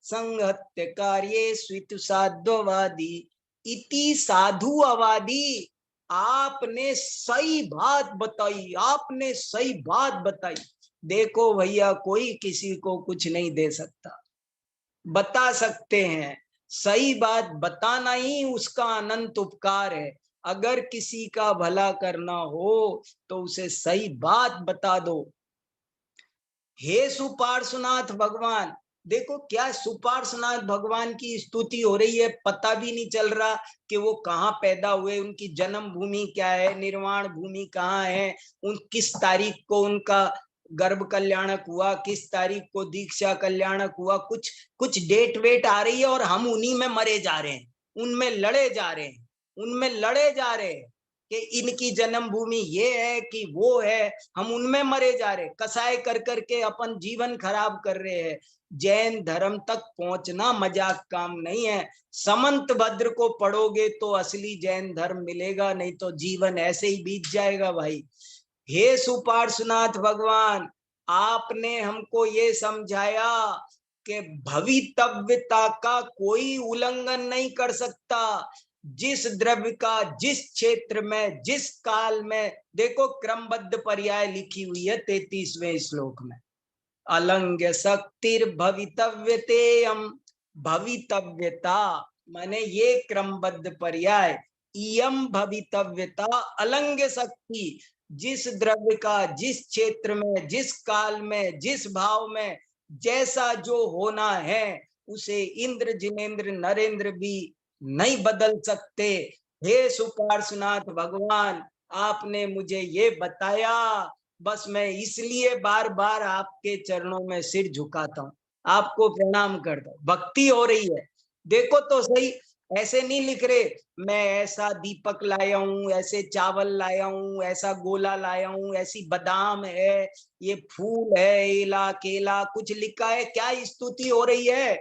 A: संहत्य कार्ये स्वितु साध्ववादी इति साधु अवादी। आपने सही बात बताई, आपने सही बात बताई। देखो भैया, कोई किसी को कुछ नहीं दे सकता, बता सकते हैं। सही बात बताना ही उसका अनंत उपकार है। अगर किसी का भला करना हो तो उसे सही बात बता दो। हे सुपार्श्वनाथ भगवान, देखो क्या सुपार्श्वनाथ भगवान की स्तुति हो रही है। पता भी नहीं चल रहा कि वो कहाँ पैदा हुए, उनकी जन्म भूमि क्या है, निर्वाण भूमि कहाँ है, उन किस तारीख को उनका गर्भ कल्याणक हुआ, किस तारीख को दीक्षा कल्याणक हुआ। कुछ कुछ डेट वेट आ रही है और हम उन्हीं में मरे जा रहे हैं, उनमें लड़े जा रहे हैं, उनमें लड़े जा रहे हैं कि इनकी जन्म भूमि ये है कि वो है। हम उनमें मरे जा रहे, कसाय कर करके अपन जीवन खराब कर रहे हैं। जैन धर्म तक पहुंचना मजाक काम नहीं है। समंत भद्र को पढ़ोगे तो असली जैन धर्म मिलेगा, नहीं तो जीवन ऐसे ही बीत जाएगा भाई। हे सुपार्श्वनाथ भगवान, आपने हमको ये समझाया कि भवितव्यता का कोई उल्लंघन नहीं कर सकता। जिस द्रव्य का जिस क्षेत्र में जिस काल में, देखो क्रमबद्ध पर्याय लिखी हुई है 33वें श्लोक में। अलंघ्य शक्तिर भवितव्यतेयम, भवितव्यता माने ये क्रमबद्ध पर्याय, इयम भवितव्यता अलंघ्य शक्ति, जिस द्रव्य का जिस क्षेत्र में जिस काल में जिस भाव में जैसा जो होना है उसे इंद्र जिनेन्द्र नरेंद्र भी नहीं बदल सकते। हे सुपार्श्वनाथ भगवान, आपने मुझे ये बताया, बस मैं इसलिए बार बार आपके चरणों में सिर झुकाता हूँ, आपको प्रणाम करता हूँ। भक्ति हो रही है। देखो तो सही, ऐसे नहीं लिख रहे मैं ऐसा दीपक लाया हूँ, ऐसे चावल लाया हूँ, ऐसा गोला लाया हूँ, ऐसी बादाम है, ये फूल है, एला केला, कुछ लिखा है क्या? स्तुति हो रही है।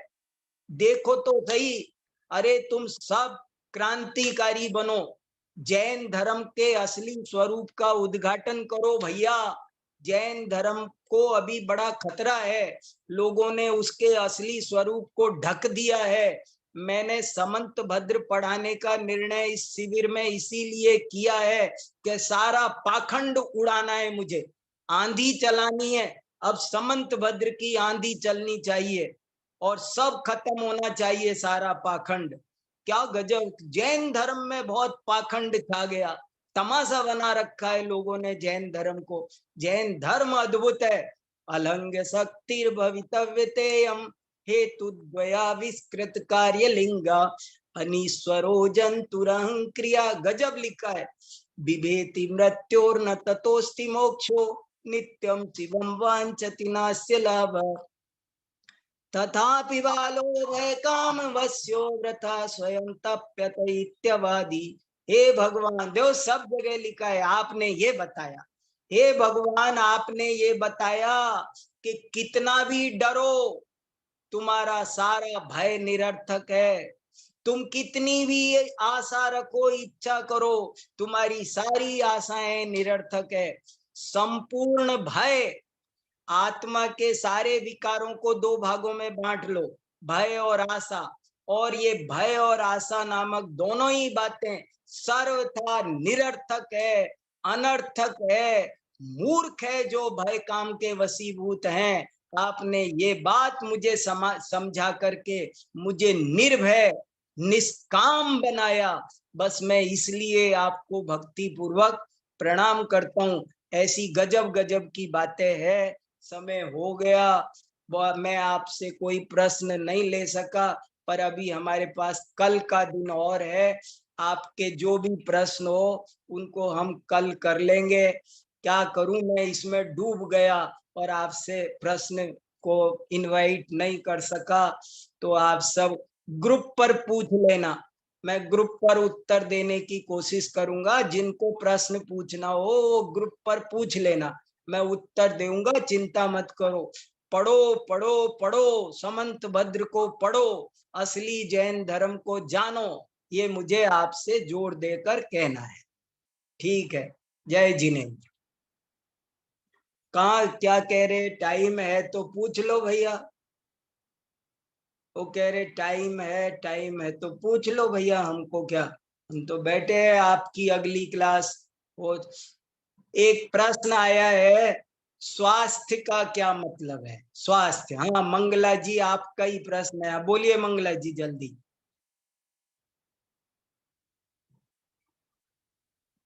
A: देखो तो सही। अरे तुम सब क्रांतिकारी बनो, जैन धर्म के असली स्वरूप का उद्घाटन करो भैया। जैन धर्म को अभी बड़ा खतरा है, लोगों ने उसके असली स्वरूप को ढक दिया है। मैंने समंत भद्र पढ़ाने का निर्णय इस शिविर में इसीलिए किया है कि सारा पाखंड उड़ाना है मुझे, आंधी चलानी है। अब समंतभद्र की आंधी चलनी चाहिए और सब खत्म होना चाहिए सारा पाखंड। क्या गजब, जैन धर्म में बहुत पाखंड छा गया, तमाशा बना रखा है लोगों ने जैन धर्म को। जैन धर्म अद्भुत है। अलंग शक्तिर भवितव्यतेयम हेतु द्वयाविष्कृत कार्य लिंगा अनीश्वरो जंतुरहं क्रिया। गजब लिखा है। बिभेति मृत्योर्न ततोस्ति मोक्षो नित्यम शिवम वांछति नास्य लाभ तथापि बालो भय काम वश्यो वृथा स्वयं तप्यत इत्यवादी। हे भगवान, देव सब जगह लिखा है, आपने ये बताया। हे भगवान, आपने ये बताया कि कितना भी डरो तुम्हारा सारा भय निरर्थक है। तुम कितनी भी आशा रखो, इच्छा करो, तुम्हारी सारी आशाएं निरर्थक है। संपूर्ण भय, आत्मा के सारे विकारों को दो भागों में बांट लो, भय और आशा। और ये भय और आशा नामक दोनों ही बातें सर्वथा निरर्थक है, अनर्थक है, मूर्ख है जो भय काम के वशीभूत हैं। आपने ये बात मुझे समझा करके मुझे निर्भय निष्काम बनाया। बस मैं इसलिए आपको भक्ति पूर्वक प्रणाम करता हूँ। ऐसी गजब गजब की बातें हैं। समय हो गया, मैं आपसे कोई प्रश्न नहीं ले सका, पर अभी हमारे पास कल का दिन और है। आपके जो भी प्रश्न हो उनको हम कल कर लेंगे। क्या करूं, मैं इसमें डूब गया और आपसे प्रश्न को इनवाइट नहीं कर सका। तो आप सब ग्रुप पर पूछ लेना, मैं ग्रुप पर उत्तर देने की कोशिश करूंगा। जिनको प्रश्न पूछना हो वो ग्रुप पर पूछ लेना, मैं उत्तर दूंगा, चिंता मत करो। पढ़ो पढ़ो पढ़ो, समंतभद्र को पढ़ो, असली जैन धर्म को जानो, ये मुझे आपसे जोर देकर कहना है। ठीक है, जय जिनेन्द्र। कहाँ क्या कह रहे, टाइम है तो पूछ लो भैया। वो कह रहे टाइम है तो पूछ लो भैया, हमको क्या, हम तो बैठे हैं आपकी अगली क्लास। वो एक प्रश्न आया है, स्वास्थ्य का क्या मतलब है? स्वास्थ्य, हाँ मंगला जी आपका ही प्रश्न है, बोलिए मंगला जी जल्दी।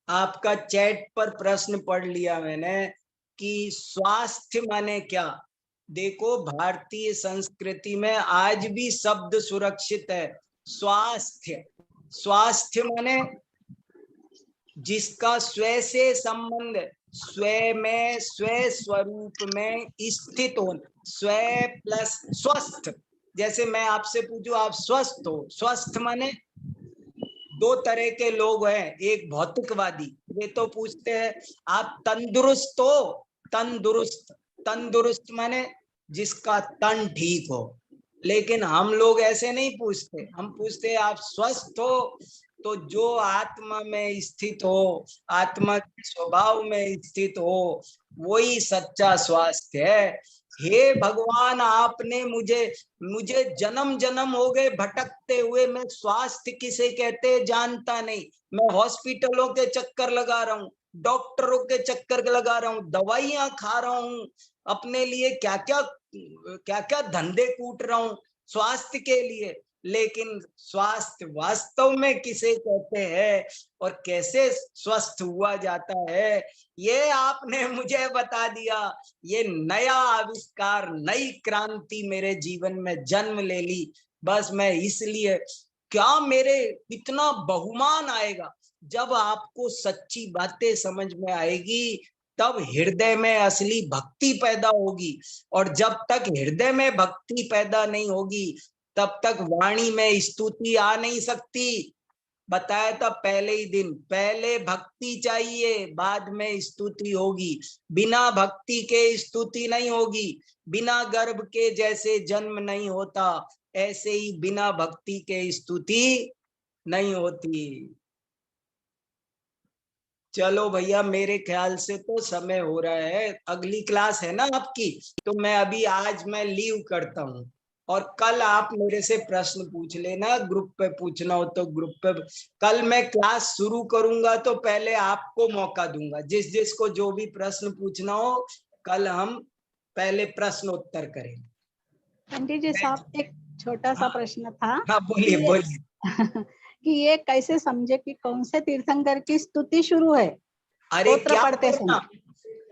A: आपका चैट पर प्रश्न पढ़ लिया मैंने कि स्वास्थ्य माने क्या। देखो, भारतीय संस्कृति में आज भी शब्द सुरक्षित है, स्वास्थ्य। स्वास्थ्य माने जिसका स्व से संबंध, स्व में, स्व स्वरूप में स्थित हो, स्व प्लस स्वस्थ। जैसे मैं आपसे पूछूं आप स्वस्थ हो, स्वस्थ माने दो तरह के लोग हैं, एक भौतिकवादी, वे तो पूछते हैं आप तंदुरुस्त हो, तंदुरुस्त। तंदुरुस्त माने जिसका तन ठीक हो। लेकिन हम लोग ऐसे नहीं पूछते, हम पूछते हैं आप स्वस्थ हो, तो जो आत्मा में स्थित हो, आत्मा के स्वभाव में स्थित हो, वही सच्चा स्वास्थ्य है। हे भगवान, आपने मुझे मुझे जन्म जन्म हो गए भटकते हुए, मैं स्वास्थ्य किसे कहते जानता नहीं। मैं हॉस्पिटलों के चक्कर लगा रहा हूँ, डॉक्टरों के चक्कर लगा रहा हूँ, दवाइयां खा रहा हूँ, अपने लिए क्या क्या धंधे कूट रहा हूँ स्वास्थ्य के लिए। लेकिन स्वास्थ्य वास्तव में किसे कहते हैं और कैसे स्वस्थ हुआ जाता है, ये आपने मुझे बता दिया। ये नया आविष्कार, नई क्रांति मेरे जीवन में जन्म ले ली। बस मैं इसलिए, क्या मेरे इतना बहुमान आएगा जब आपको सच्ची बातें समझ में आएगी, तब हृदय में असली भक्ति पैदा होगी। और जब तक हृदय में भक्ति पैदा नहीं होगी तब तक वाणी में स्तुति आ नहीं सकती। बताया था पहले ही दिन, पहले भक्ति चाहिए, बाद में स्तुति होगी। बिना भक्ति के स्तुति नहीं होगी। बिना गर्भ के जैसे जन्म नहीं होता, ऐसे ही बिना भक्ति के स्तुति नहीं होती। चलो भैया, मेरे ख्याल से तो समय हो रहा है, अगली क्लास है ना आपकी, तो मैं अभी आज मैं लीव करता हूँ। और कल आप मेरे से प्रश्न पूछ लेना, ग्रुप पे पूछना हो तो ग्रुप पे। कल मैं क्लास शुरू करूंगा तो पहले आपको मौका दूंगा, जिस जिसको जो भी प्रश्न पूछना हो, कल हम पहले प्रश्नोत्तर करेंगे।
B: पंडित जी साहब, एक छोटा सा प्रश्न था।
A: हाँ बोलिए
B: कि
A: बोलिए।
B: कि ये कैसे समझे कि कौन से तीर्थंकर की स्तुति शुरू है
A: अरे
B: स्तोत्र
A: क्या
B: पढ़ते
A: करना,
B: समय?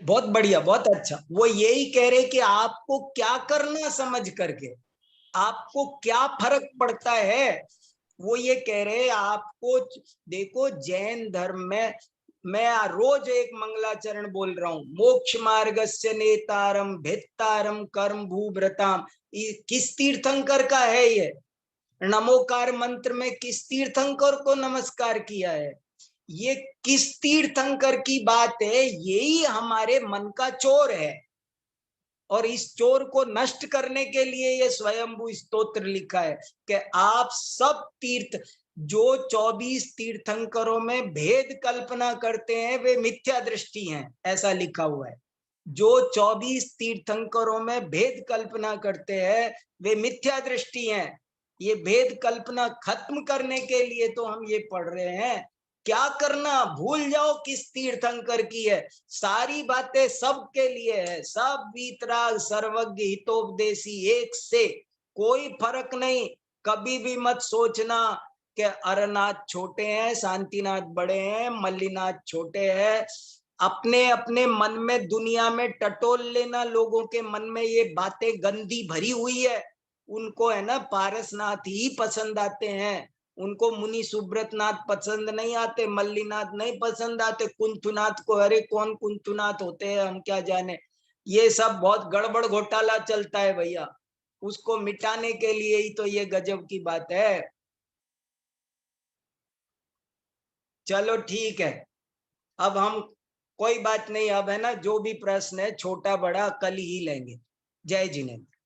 A: बहुत बढ़िया, बहुत अच्छा। वो यही कह रहे कि आपको क्या करना समझ करके, आपको क्या फर्क पड़ता है, वो ये कह रहे आपको। देखो जैन धर्म में मैं रोज एक मंगलाचरण बोल रहा हूं, मोक्ष मार्गस्य नेतारम भित्तारम कर्म भूभ्रताम। ये किस तीर्थंकर का है? ये नमोकार मंत्र में किस तीर्थंकर को नमस्कार किया है? ये किस तीर्थंकर की बात है? यही हमारे मन का चोर है, और इस चोर को नष्ट करने के लिए ये स्वयंभू स्तोत्र लिखा है कि आप सब तीर्थ, जो 24 तीर्थंकरों में भेद कल्पना करते हैं वे मिथ्या दृष्टि हैं, ऐसा लिखा हुआ है। जो 24 तीर्थंकरों में भेद कल्पना करते हैं वे मिथ्या दृष्टि हैं। ये भेद कल्पना खत्म करने के लिए तो हम ये पढ़ रहे हैं। क्या करना, भूल जाओ किस तीर्थंकर की है, सारी बातें सबके लिए है। सब वीतराग सर्वज्ञ हितोपदेशी, एक से कोई फर्क नहीं। कभी भी मत सोचना कि अरनाथ छोटे हैं, शांतिनाथ बड़े हैं, मल्लीनाथ छोटे हैं। अपने अपने मन में दुनिया में टटोल लेना। लोगों के मन में ये बातें गंदी भरी हुई है, उनको है ना पारसनाथ ही पसंद आते हैं, उनको मुनि सुब्रतनाथ पसंद नहीं आते, मल्लीनाथ नहीं पसंद आते, कुंथुनाथ को, अरे कौन कुंथुनाथ होते हैं हम क्या जाने। ये सब बहुत गड़बड़ घोटाला चलता है भैया, उसको मिटाने के लिए ही तो ये गजब की बात है। चलो ठीक है, अब हम, कोई बात नहीं, अब है ना जो भी प्रश्न है छोटा बड़ा कल ही लेंगे। जय जिनेन्द्र।